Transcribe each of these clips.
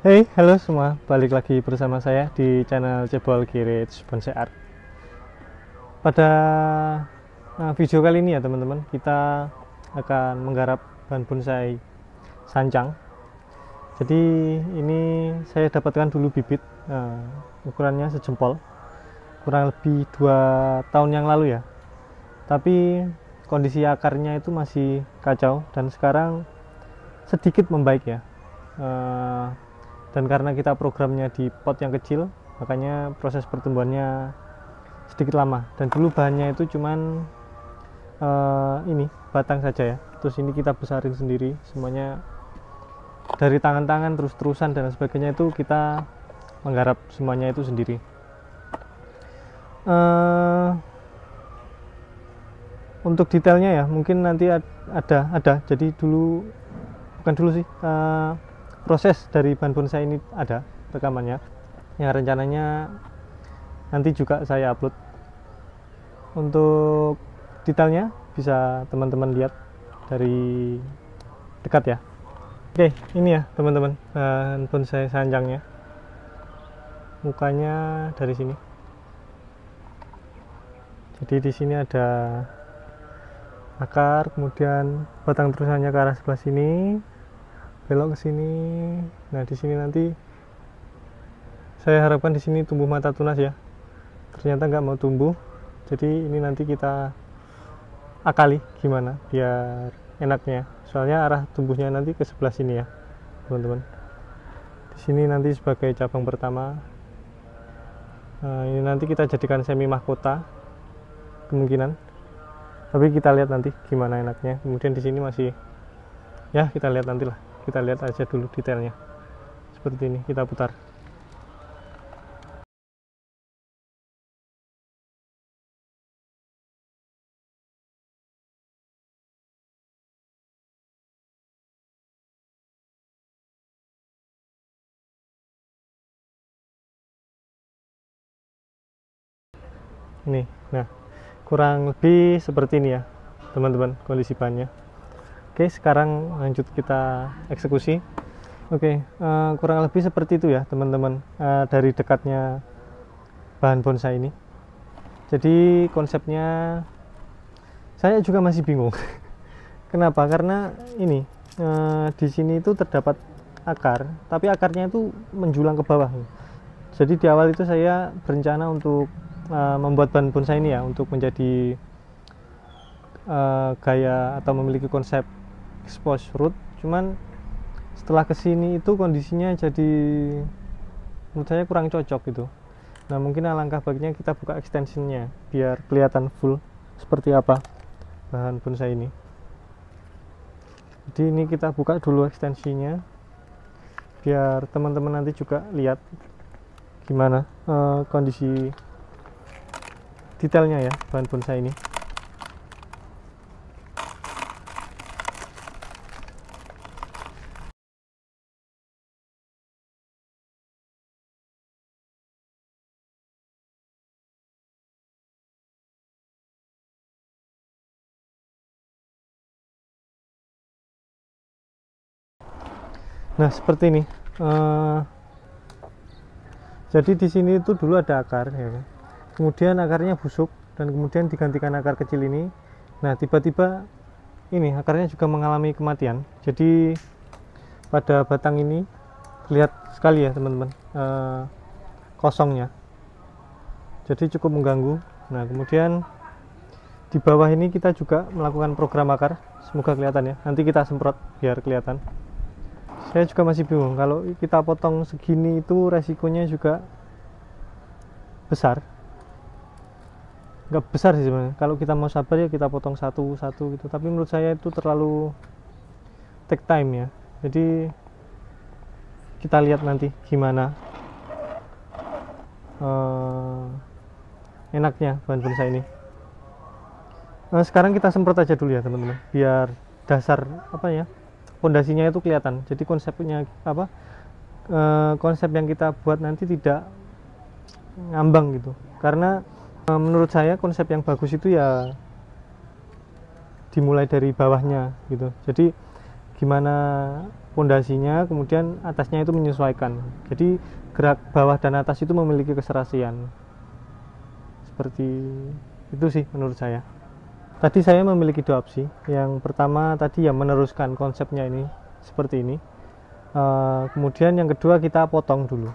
Hey, halo semua, balik lagi bersama saya di channel Cebol Garage Bonsai Art. Pada video kali ini ya teman-teman, kita akan menggarap bahan bonsai sancang. Jadi ini saya dapatkan dulu bibit, ukurannya sejempol, kurang lebih 2 tahun yang lalu ya. Tapi kondisi akarnya itu masih kacau dan sekarang sedikit membaik ya. Dan karena kita programnya di pot yang kecil, makanya proses pertumbuhannya sedikit lama. Dan dulu bahannya itu cuman ini batang saja ya. Terus ini kita besarin sendiri semuanya dari tangan-tangan, terus-terusan dan sebagainya, itu kita menggarap semuanya itu sendiri. Untuk detailnya ya mungkin nanti ada. Jadi dulu, bukan dulu sih, proses dari bahan bonsai ini ada rekamannya yang rencananya nanti juga saya upload. Untuk detailnya bisa teman-teman lihat dari dekat ya. Oke, ini ya teman-teman bahan bonsai sancangnya. Mukanya dari sini. Jadi di sini ada akar, kemudian batang terusannya ke arah sebelah sini, belok ke sini. Nah, di sini nanti saya harapkan di sini tumbuh mata tunas ya. Ternyata nggak mau tumbuh. Jadi ini nanti kita akali gimana biar enaknya. Soalnya arah tumbuhnya nanti ke sebelah sini ya, teman-teman. Di sini nanti sebagai cabang pertama. Nah, ini nanti kita jadikan semi mahkota kemungkinan. Tapi kita lihat nanti gimana enaknya. Kemudian di sini masih ya, kita lihat nanti lah. Kita lihat aja dulu detailnya. Seperti ini, kita putar. Ini, nah kurang lebih seperti ini ya teman-teman kondisi bahannya. Oke, sekarang lanjut kita eksekusi. Oke, kurang lebih seperti itu ya teman-teman, dari dekatnya bahan bonsai ini. Jadi konsepnya saya juga masih bingung. Kenapa? Karena ini di sini itu terdapat akar, tapi akarnya itu menjulang ke bawah. Jadi di awal itu saya berencana untuk membuat bahan bonsai ini ya untuk menjadi gaya atau memiliki konsep exposed root. Cuman setelah kesini itu kondisinya jadi menurut saya kurang cocok gitu. Nah, mungkin alangkah baiknya kita buka extensionnya biar kelihatan full seperti apa bahan bonsai ini. Jadi ini kita buka dulu ekstensinya biar teman-teman nanti juga lihat gimana kondisi detailnya ya bahan bonsai ini. Nah, seperti ini. Jadi di sini itu dulu ada akar ya. Kemudian akarnya busuk dan kemudian digantikan akar kecil ini. Nah, tiba-tiba ini akarnya juga mengalami kematian. Jadi pada batang ini lihat sekali ya teman-teman, kosongnya. Jadi cukup mengganggu. Nah, kemudian di bawah ini kita juga melakukan program akar. Semoga kelihatan ya. Nanti kita semprot biar kelihatan. Saya juga masih bingung, kalau kita potong segini itu resikonya juga besar. Nggak besar sih sebenarnya, kalau kita mau sabar ya kita potong satu-satu gitu, tapi menurut saya itu terlalu take time ya. Jadi kita lihat nanti gimana enaknya bahan bonsai ini. Sekarang kita semprot aja dulu ya teman-teman, biar dasar apa ya, fondasinya itu kelihatan. Jadi konsepnya apa, konsep yang kita buat nanti tidak ngambang gitu. Karena menurut saya konsep yang bagus itu ya dimulai dari bawahnya gitu. Jadi gimana pondasinya, kemudian atasnya itu menyesuaikan. Jadi gerak bawah dan atas itu memiliki keserasian. Seperti itu sih menurut saya. Tadi saya memiliki dua opsi. Yang pertama tadi ya meneruskan konsepnya ini seperti ini. Kemudian yang kedua kita potong dulu.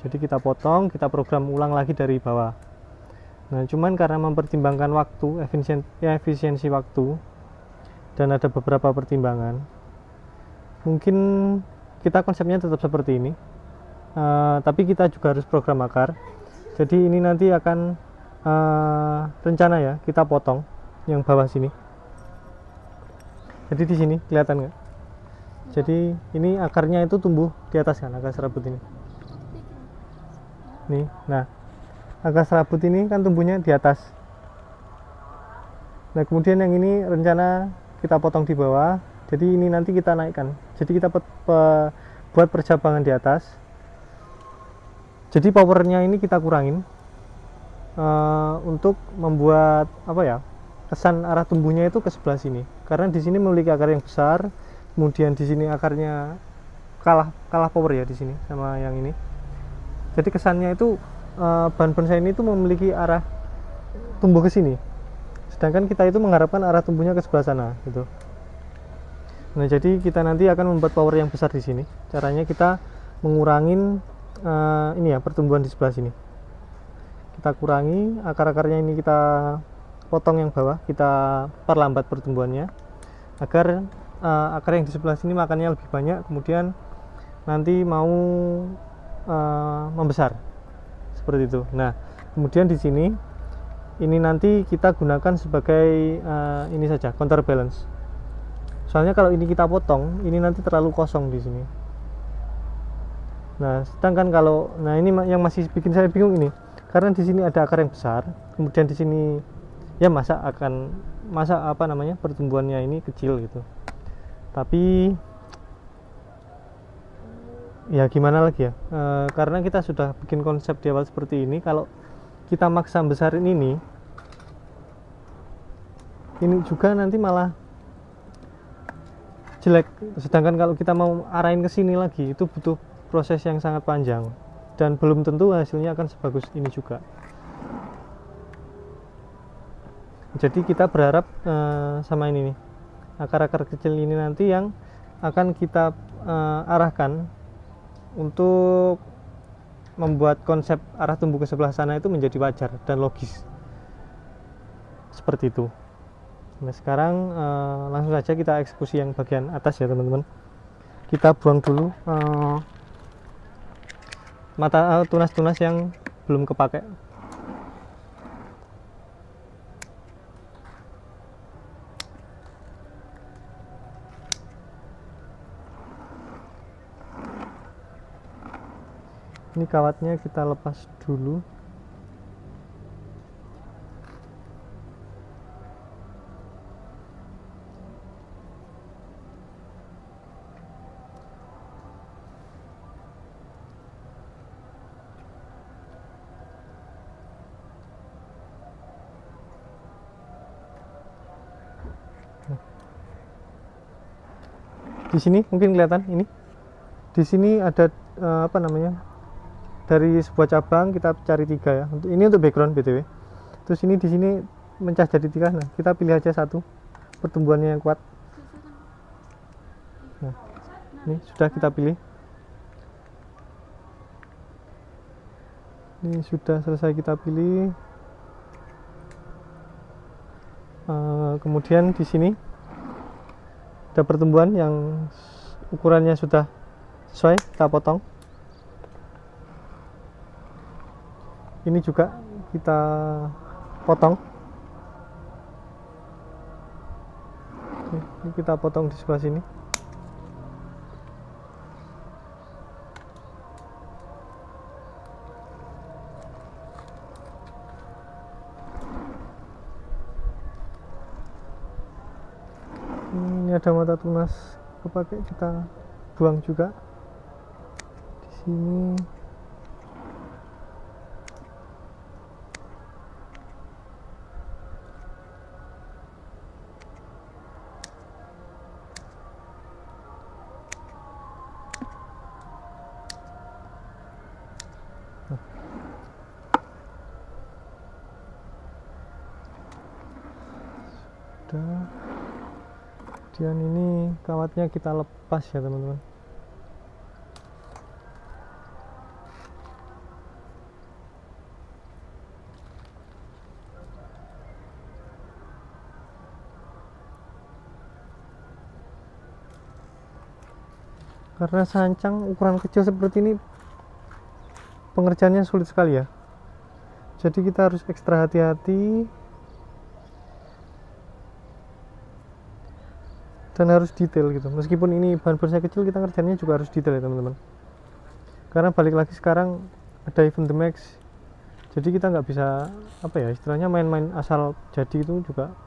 Jadi kita potong, kita program ulang lagi dari bawah. Nah, cuman karena mempertimbangkan waktu, efisiensi waktu, dan ada beberapa pertimbangan, mungkin kita konsepnya tetap seperti ini. Tapi kita juga harus program akar. Jadi ini nanti akan rencana ya kita potong yang bawah sini. Jadi di sini kelihatan nggak? Jadi ini akarnya itu tumbuh di atas kan, akar serabut ini. Nih, nah akar serabut ini kan tumbuhnya di atas. Nah kemudian yang ini rencana kita potong di bawah. Jadi ini nanti kita naikkan. Jadi kita buat percabangan di atas. Jadi powernya ini kita kurangin untuk membuat apa ya, kesan arah tumbuhnya itu ke sebelah sini. Karena di sini memiliki akar yang besar, kemudian di sini akarnya kalah power ya di sini sama yang ini. Jadi kesannya itu bahan bonsai ini tuh memiliki arah tumbuh ke sini. Sedangkan kita itu mengharapkan arah tumbuhnya ke sebelah sana gitu. Nah, jadi kita nanti akan membuat power yang besar di sini. Caranya kita mengurangin ini ya, pertumbuhan di sebelah sini. Kita kurangi akar-akarnya ini, kita potong yang bawah, kita perlambat pertumbuhannya agar akar yang di sebelah sini makannya lebih banyak, kemudian nanti mau membesar seperti itu. Nah, kemudian di sini ini nanti kita gunakan sebagai ini saja, counterbalance. Soalnya kalau ini kita potong, ini nanti terlalu kosong di sini. Nah, sedangkan kalau ini yang masih bikin saya bingung ini, karena di sini ada akar yang besar, kemudian di sini ya masa apa namanya, pertumbuhannya ini kecil gitu. Tapi ya gimana lagi ya, karena kita sudah bikin konsep di awal seperti ini, kalau kita maksa besarin ini juga nanti malah jelek. Sedangkan kalau kita mau arahin ke sini lagi, itu butuh proses yang sangat panjang dan belum tentu hasilnya akan sebagus ini juga. Jadi kita berharap sama ini nih, akar-akar kecil ini nanti yang akan kita arahkan untuk membuat konsep arah tumbuh ke sebelah sana itu menjadi wajar dan logis seperti itu. Nah, sekarang langsung saja kita eksekusi yang bagian atas ya teman-teman. Kita buang dulu tunas-tunas yang belum kepake. Ini kawatnya kita lepas dulu. Di sini mungkin kelihatan ini. Di sini ada apa namanya? Dari sebuah cabang kita cari 3 ya. Ini untuk background BTW. Terus ini di sini mencah jadi 3. Nah, kita pilih aja satu pertumbuhannya yang kuat. Nah, ini sudah kita pilih. Ini sudah selesai kita pilih. Kemudian di sini ada pertumbuhan yang ukurannya sudah sesuai, kita potong. Ini juga kita potong. Ini kita potong di sebelah sini. Ini ada mata tunas kepake, kita buang juga di sini. udah. Kemudian ini kawatnya kita lepas ya teman-teman. Karena sancang ukuran kecil seperti ini pengerjaannya sulit sekali ya, jadi kita harus ekstra hati-hati dan harus detail gitu. Meskipun ini bahan bonsai kecil, kita ngerjainnya juga harus detail ya teman-teman, karena balik lagi sekarang ada event The Max, jadi kita nggak bisa apa ya, istilahnya main-main asal jadi itu juga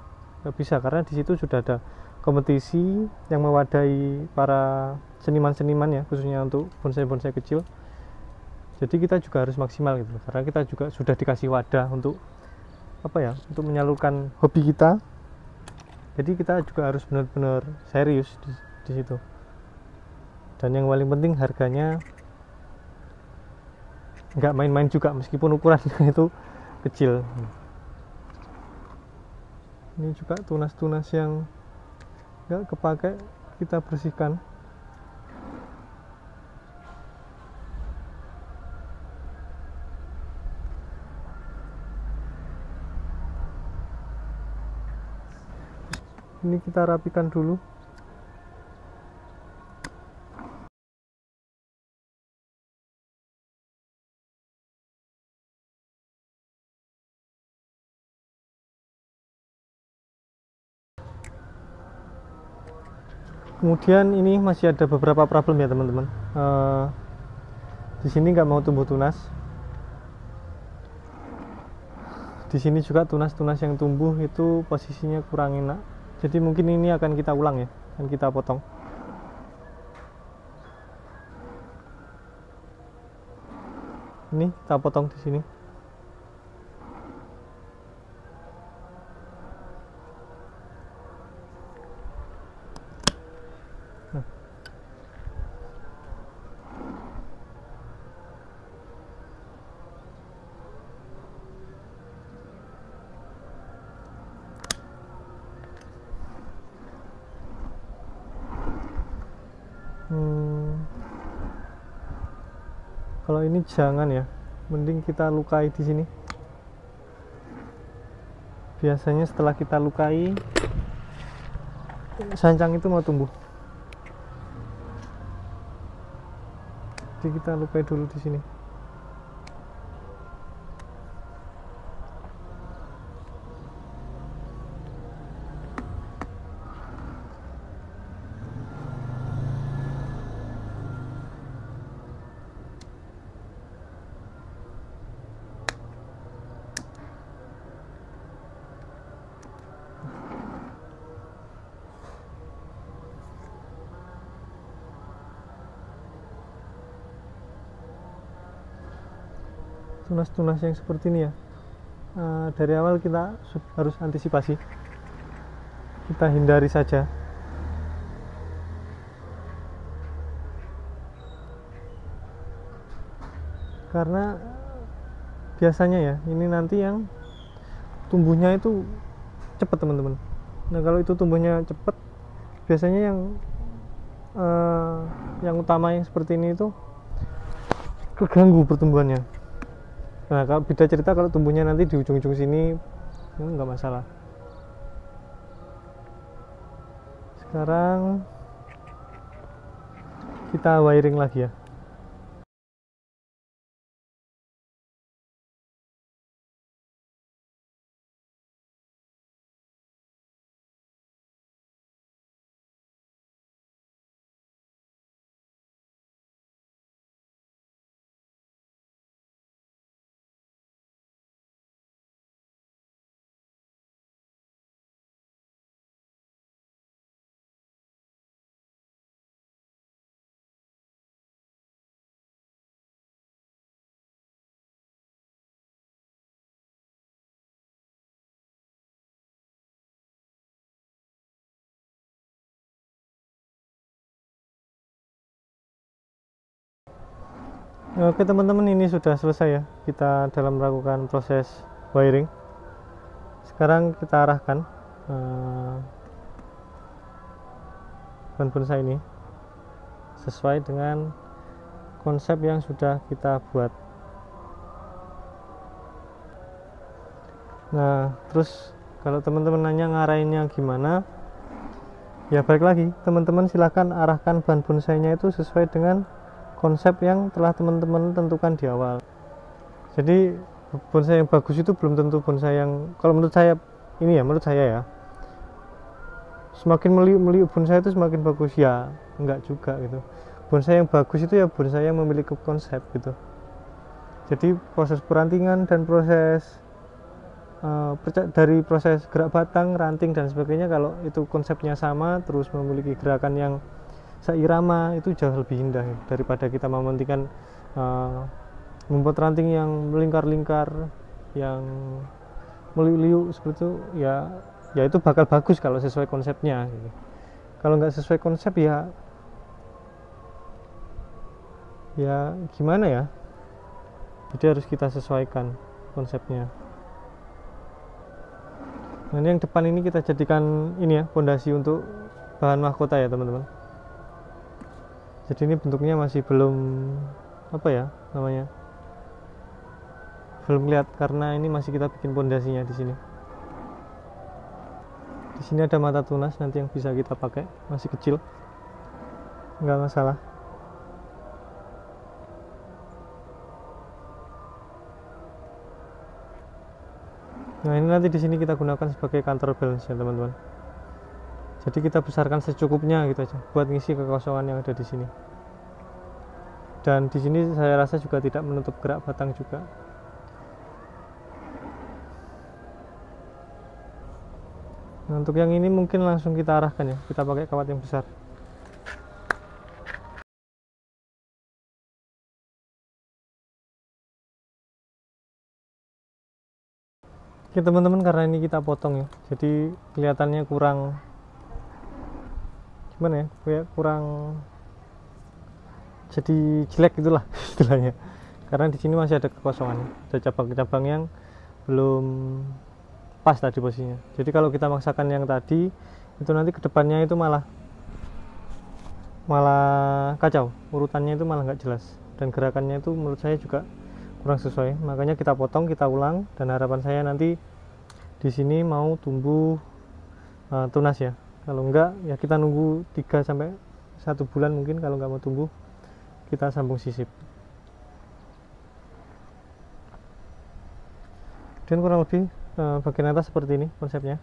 nggak bisa, karena di situ sudah ada kompetisi yang mewadahi para seniman-seniman ya, khususnya untuk bonsai-bonsai kecil. Jadi kita juga harus maksimal gitu, karena kita juga sudah dikasih wadah untuk apa ya, untuk menyalurkan hobi kita. Jadi kita juga harus benar-benar serius di situ. Dan yang paling penting harganya nggak main-main juga, meskipun ukurannya itu kecil. Ini juga tunas-tunas yang nggak kepake kita bersihkan. Ini kita rapikan dulu. Kemudian ini masih ada beberapa problem ya teman-teman. Di sini nggak mau tumbuh tunas. Di sini juga tunas-tunas yang tumbuh itu posisinya kurang enak. Jadi mungkin ini akan kita ulang ya, dan kita potong. Ini kita potong di sini. Nah. Kalau ini jangan ya, mending kita lukai di sini. Biasanya setelah kita lukai, sancang itu mau tumbuh. Jadi kita lukai dulu di sini. Tunas-tunas yang seperti ini ya, dari awal kita harus antisipasi, kita hindari saja. Karena biasanya ya, ini nanti yang tumbuhnya itu cepat teman-teman. Nah kalau itu tumbuhnya cepat, biasanya yang utama yang seperti ini itu keganggu pertumbuhannya. Nah kalau beda cerita kalau tumbuhnya nanti di ujung-ujung sini, nggak masalah. Sekarang kita wiring lagi ya. Oke teman-teman, ini sudah selesai ya kita dalam melakukan proses wiring. Sekarang kita arahkan ban bonsai ini sesuai dengan konsep yang sudah kita buat. Nah, terus kalau teman-teman nanya ngarahinnya gimana, ya balik lagi, teman-teman silahkan arahkan ban bonsainya itu sesuai dengan konsep yang telah teman-teman tentukan di awal. Jadi bonsai yang bagus itu belum tentu bonsai yang, kalau menurut saya ini ya, menurut saya ya, semakin meliuk-meliuk bonsai itu semakin bagus, ya enggak juga gitu. Bonsai yang bagus itu ya bonsai yang memiliki konsep gitu. Jadi proses perantingan dan proses dari proses gerak batang, ranting dan sebagainya, kalau itu konsepnya sama terus memiliki gerakan yang seirama, itu jauh lebih indah ya, daripada kita mementingkan membuat ranting yang melingkar-lingkar, yang meliuk-liuk seperti itu. Ya itu bakal bagus kalau sesuai konsepnya gitu. Kalau nggak sesuai konsep ya gimana ya, jadi harus kita sesuaikan konsepnya. Nah, ini yang depan ini kita jadikan ini ya, pondasi untuk bahan mahkota ya teman-teman. Jadi ini bentuknya masih belum apa ya namanya, belum lihat karena ini masih kita bikin pondasinya di sini. Di sini ada mata tunas nanti yang bisa kita pakai, masih kecil, nggak masalah. Nah, ini nanti di sini kita gunakan sebagai counterbalance ya teman-teman. Jadi kita besarkan secukupnya gitu aja buat ngisi kekosongan yang ada di sini. Dan di sini saya rasa juga tidak menutup gerak batang juga. Nah, untuk yang ini mungkin langsung kita arahkan ya, kita pakai kawat yang besar. Oke teman-teman, karena ini kita potong ya, jadi kelihatannya kurang gimana ya, kayak kurang, jadi jelek itulah istilahnya. Karena di sini masih ada kekosongan, ada cabang-cabang yang belum pas tadi posisinya. Jadi kalau kita maksakan yang tadi itu nanti kedepannya itu malah kacau, urutannya itu malah nggak jelas, dan gerakannya itu menurut saya juga kurang sesuai. Makanya kita potong, kita ulang, dan harapan saya nanti di sini mau tumbuh tunas ya. Kalau enggak ya kita nunggu 3 sampai 1 bulan mungkin. Kalau nggak mau tumbuh kita sambung sisip. Dan kurang lebih bagian atas seperti ini konsepnya.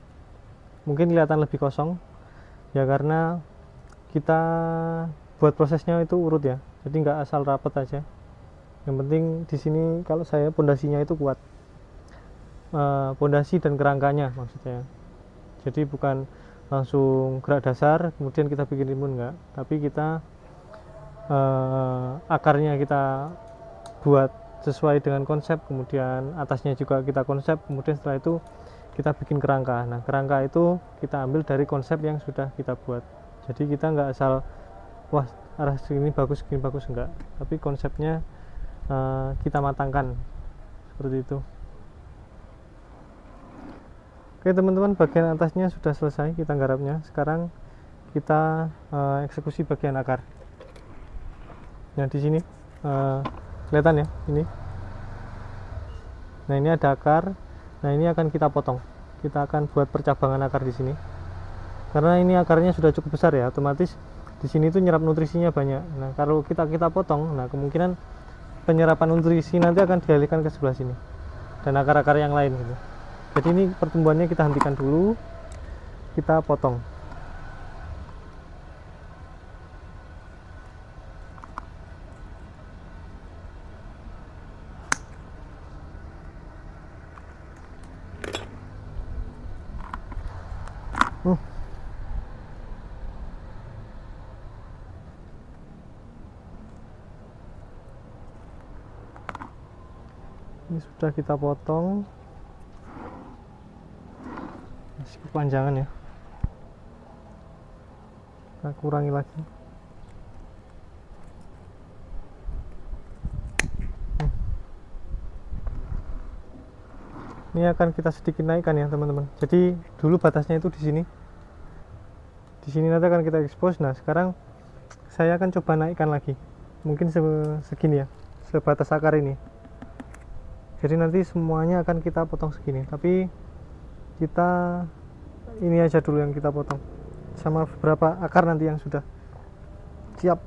Mungkin kelihatan lebih kosong ya karena kita buat prosesnya itu urut ya, jadi nggak asal rapet aja. Yang penting di sini kalau saya pondasinya itu kuat, pondasi dan kerangkanya maksudnya. Jadi bukan langsung gerak dasar kemudian kita bikin timbun, enggak, tapi kita akarnya kita buat sesuai dengan konsep, kemudian atasnya juga kita konsep, kemudian setelah itu kita bikin kerangka. Nah, kerangka itu kita ambil dari konsep yang sudah kita buat. Jadi kita nggak asal wah arah segini bagus enggak, tapi konsepnya kita matangkan seperti itu. Oke teman-teman, bagian atasnya sudah selesai kita garapnya. Sekarang kita eksekusi bagian akar. Nah, di sini kelihatan ya ini. Nah, ini ada akar. Nah, ini akan kita potong. Kita akan buat percabangan akar di sini. Karena ini akarnya sudah cukup besar ya, otomatis di sini tuh nyerap nutrisinya banyak. Nah, kalau kita potong, nah kemungkinan penyerapan nutrisi nanti akan dialihkan ke sebelah sini dan akar-akar yang lain gitu. Jadi ini pertumbuhannya kita hentikan dulu, kita potong. Ini sudah kita potong, masih kepanjangan ya, kita kurangi lagi. Ini akan kita sedikit naikkan ya teman-teman. Jadi dulu batasnya itu di sini. Di sini nanti akan kita expose. Nah sekarang saya akan coba naikkan lagi. Mungkin segini ya, sebatas akar ini. Jadi nanti semuanya akan kita potong segini. Tapi kita ini aja dulu yang kita potong. Sama beberapa akar nanti yang sudah siap.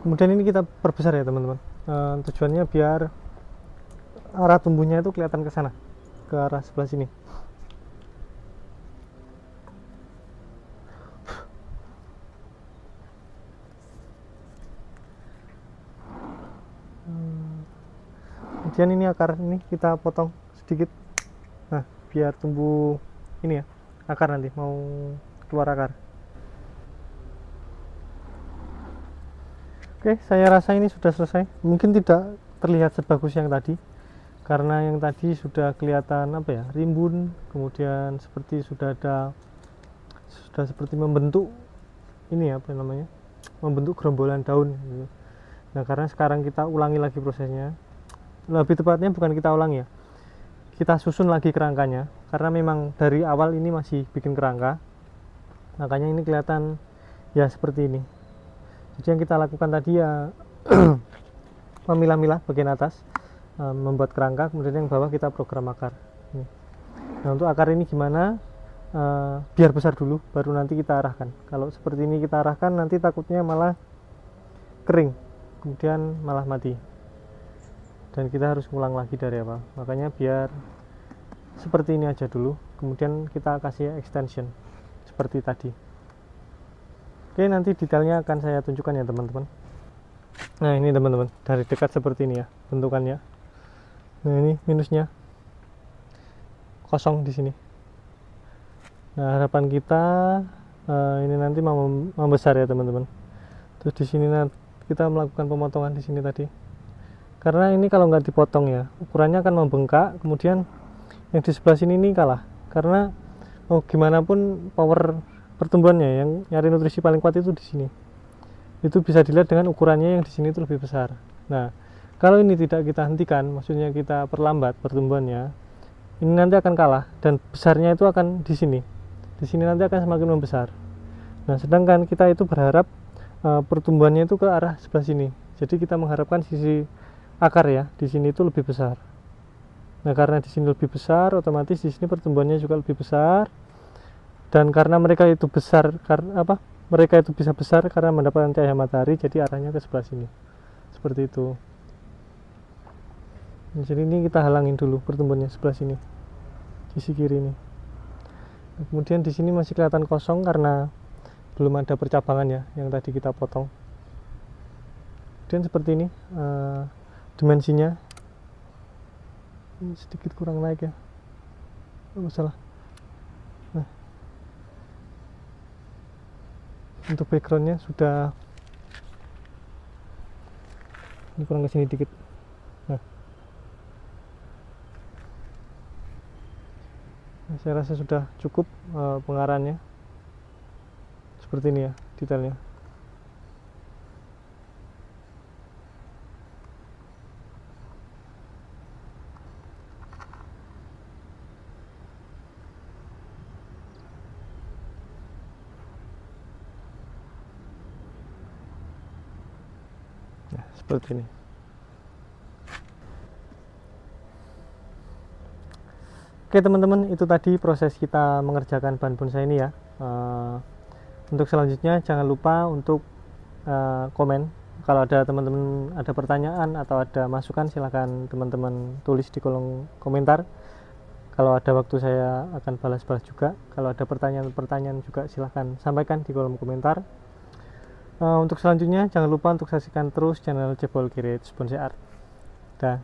Kemudian ini kita perbesar ya teman-teman. Tujuannya biar arah tumbuhnya itu kelihatan ke sana, ke arah sebelah sini. Kemudian ini akar ini kita potong sedikit. Nah, biar tumbuh ini ya, akar nanti mau keluar akar. Oke, saya rasa ini sudah selesai. Mungkin tidak terlihat sebagus yang tadi, karena yang tadi sudah kelihatan apa ya, rimbun, kemudian seperti sudah seperti membentuk ini apa namanya, membentuk gerombolan daun gitu. Nah karena sekarang kita ulangi lagi prosesnya, lebih tepatnya bukan kita ulangi ya, kita susun lagi kerangkanya, karena memang dari awal ini masih bikin kerangka, makanya ini kelihatan ya seperti ini. Jadi yang kita lakukan tadi ya memilah-milah bagian atas, membuat kerangka, kemudian yang bawah kita program akar. Nah untuk akar ini gimana, biar besar dulu baru nanti kita arahkan. Kalau seperti ini kita arahkan nanti takutnya malah kering, kemudian malah mati, dan kita harus ngulang lagi dari awal. Makanya biar seperti ini aja dulu, kemudian kita kasih extension seperti tadi. Oke, nanti detailnya akan saya tunjukkan ya teman-teman. Nah ini teman-teman, dari dekat seperti ini ya bentukannya. Nah ini minusnya kosong di sini. Nah harapan kita ini nanti mau membesar ya teman-teman. Terus di sini kita melakukan pemotongan di sini tadi. Karena ini kalau nggak dipotong ya, ukurannya akan membengkak. Kemudian yang di sebelah sini ini kalah. Karena mau gimana pun power pertumbuhannya yang nyari nutrisi paling kuat itu di sini. Itu bisa dilihat dengan ukurannya yang di sini itu lebih besar. Nah, kalau ini tidak kita hentikan, maksudnya kita perlambat pertumbuhannya, ini nanti akan kalah dan besarnya itu akan di sini. Di sini nanti akan semakin membesar. Nah, sedangkan kita itu berharap pertumbuhannya itu ke arah sebelah sini. Jadi kita mengharapkan sisi akar ya di sini itu lebih besar. Nah, karena di sini lebih besar, otomatis di sini pertumbuhannya juga lebih besar. Dan karena mereka itu besar, karena apa? Mereka itu bisa besar karena mendapatkan cahaya matahari, jadi arahnya ke sebelah sini. Seperti itu. Nah, jadi ini kita halangin dulu pertumbuhannya sebelah sini, sisi kiri ini. Nah, kemudian di sini masih kelihatan kosong karena belum ada percabangan ya, yang tadi kita potong. Kemudian seperti ini dimensinya. Ini sedikit kurang naik ya. Oh, salah. Nah, untuk backgroundnya sudah ini kurang ke sini dikit. Nah, saya rasa sudah cukup pengarahannya seperti ini ya detailnya. Nah, seperti ini. Oke teman-teman, itu tadi proses kita mengerjakan bahan bonsai ini ya. Untuk selanjutnya jangan lupa untuk komen. Kalau ada teman-teman ada pertanyaan atau ada masukan, silahkan teman-teman tulis di kolom komentar. Kalau ada waktu saya akan balas-balas juga. Kalau ada pertanyaan-pertanyaan juga silahkan sampaikan di kolom komentar. Untuk selanjutnya jangan lupa untuk saksikan terus channel Cebol Garage Bonsai Art. Dah.